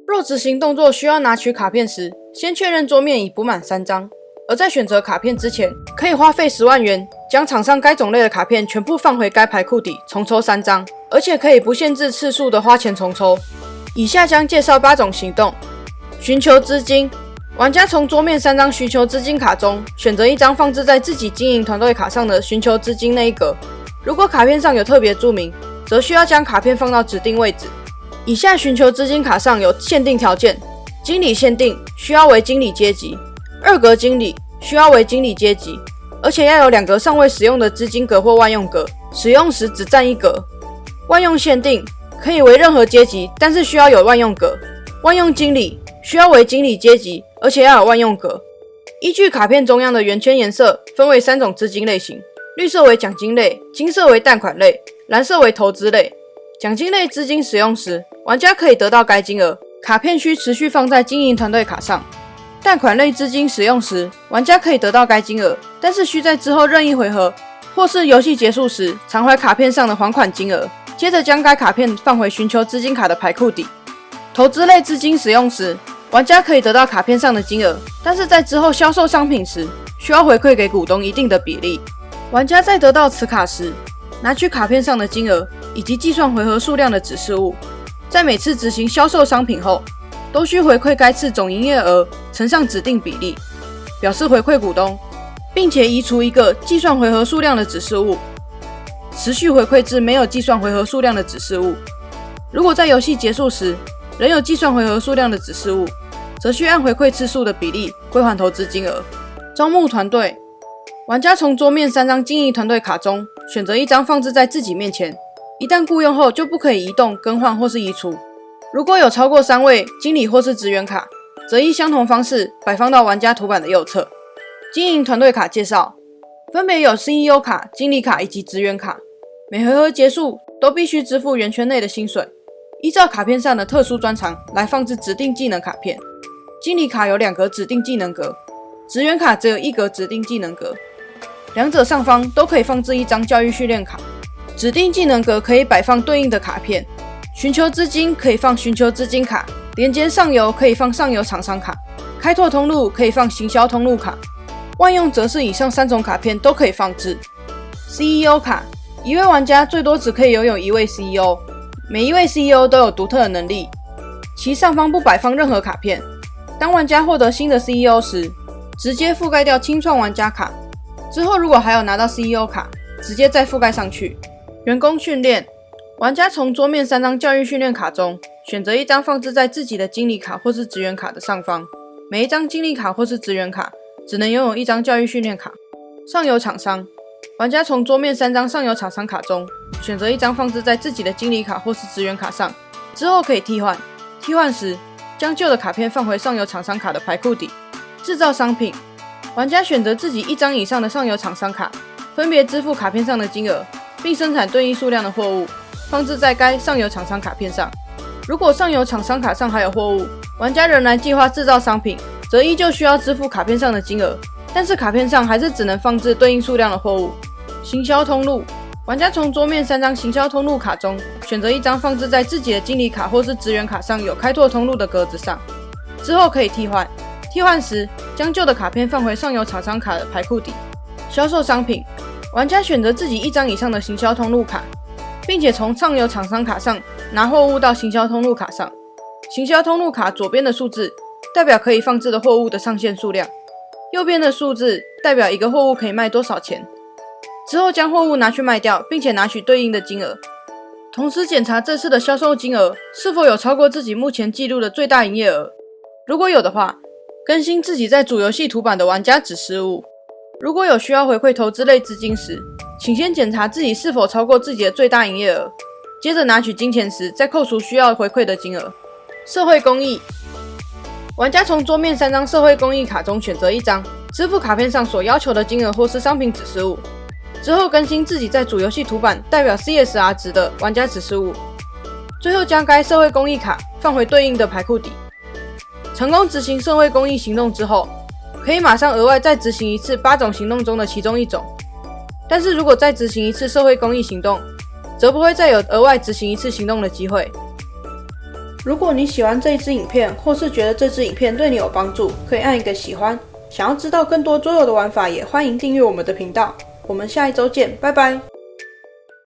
若执行动作需要拿取卡片时，先确认桌面已补满3张，而在选择卡片之前，可以花费10万元将场上该种类的卡片全部放回该牌库底，重抽3张，而且可以不限制次数的花钱重抽。以下将介绍8种行动。寻求资金，玩家从桌面3张寻求资金卡中选择1张放置在自己经营团队卡上的寻求资金那一格，如果卡片上有特别注明，则需要将卡片放到指定位置。以下寻求资金卡上有限定条件：经理限定需要为经理阶级，2格经理需要为经理阶级，而且要有2格尚未使用的资金格或万用格，使用时只占1格。万用限定可以为任何阶级，但是需要有万用格。万用经理需要为经理阶级，而且要有万用格。依据卡片中央的圆圈颜色，分为3种资金类型：绿色为奖金类，金色为贷款类，蓝色为投资类。奖金类资金使用时，玩家可以得到该金额，卡片需持续放在经营团队卡上。贷款类资金使用时，玩家可以得到该金额，但是需在之后任意回合或是游戏结束时偿还卡片上的还款金额，接着将该卡片放回寻求资金卡的牌库底。投资类资金使用时，玩家可以得到卡片上的金额，但是在之后销售商品时需要回馈给股东一定的比例。玩家在得到此卡时，拿取卡片上的金额以及计算回合数量的指示物，在每次执行销售商品后，都需回馈该次总营业额乘上指定比例，表示回馈股东，并且移除一个计算回合数量的指示物，持续回馈至没有计算回合数量的指示物。如果在游戏结束时仍有计算回合数量的指示物，则需按回馈次数的比例归还投资金额。招募团队，玩家从桌面3张经营团队卡中选择1张放置在自己面前，一旦雇佣后就不可以移动、更换或是移除。如果有超过3位经理或是职员卡，则依相同方式摆放到玩家图板的右侧。经营团队卡介绍，分别有 CEO 卡、经理卡以及职员卡，每回合结束都必须支付圆圈内的薪水，依照卡片上的特殊专长来放置指定技能卡片。经理卡有2格指定技能格，职员卡只有1格指定技能格，两者上方都可以放置1张教育训练卡。指定技能格可以摆放对应的卡片，寻求资金可以放寻求资金卡，连接上游可以放上游厂商卡，开拓通路可以放行销通路卡，万用则是以上3种卡片都可以放置。CEO 卡，一位玩家最多只可以拥有1位 CEO， 每一位 CEO 都有独特的能力，其上方不摆放任何卡片。当玩家获得新的 CEO 时，直接覆盖掉清创玩家卡，之后如果还有拿到 CEO 卡，直接再覆盖上去。员工训练，玩家从桌面3张教育训练卡中选择1张放置在自己的经理卡或是职员卡的上方，每一张经理卡或是职员卡只能拥有1张教育训练卡。上游厂商，玩家从桌面3张上游厂商卡中选择1张放置在自己的经理卡或是职员卡上，之后可以替换，替换时将旧的卡片放回上游厂商卡的牌库底。制造商品，玩家选择自己1张以上的上游厂商卡，分别支付卡片上的金额，并生产对应数量的货物，放置在该上游厂商卡片上。如果上游厂商卡上还有货物，玩家仍然计划制造商品，则依旧需要支付卡片上的金额，但是卡片上还是只能放置对应数量的货物。行销通路，玩家从桌面3张行销通路卡中选择1张放置在自己的经理卡或是职员卡上有开拓通路的格子上，之后可以替换，替换时将旧的卡片放回上游厂商卡的牌库底。销售商品，玩家选择自己1张以上的行销通路卡，并且从上游厂商卡上拿货物到行销通路卡上。行销通路卡左边的数字代表可以放置的货物的上限数量，右边的数字代表一个货物可以卖多少钱。之后将货物拿去卖掉，并且拿取对应的金额，同时检查这次的销售金额是否有超过自己目前记录的最大营业额，如果有的话，更新自己在主游戏图板的玩家指示物。如果有需要回馈投资类资金时，请先检查自己是否超过自己的最大营业额，接着拿取金钱时再扣除需要回馈的金额。社会公益，玩家从桌面3张社会公益卡中选择1张，支付卡片上所要求的金额或是商品指示物，之后更新自己在主游戏图板代表 CSR 值的玩家指示物，最后将该社会公益卡放回对应的牌库底。成功执行社会公益行动之后，可以马上额外再执行1次8种行动中的其中1种，但是如果再执行1次社会公益行动，则不会再有额外执行1次行动的机会。如果你喜欢这一支影片，或是觉得这支影片对你有帮助，可以按一个喜欢。想要知道更多桌游的玩法，也欢迎订阅我们的频道。我们下一周见，拜拜。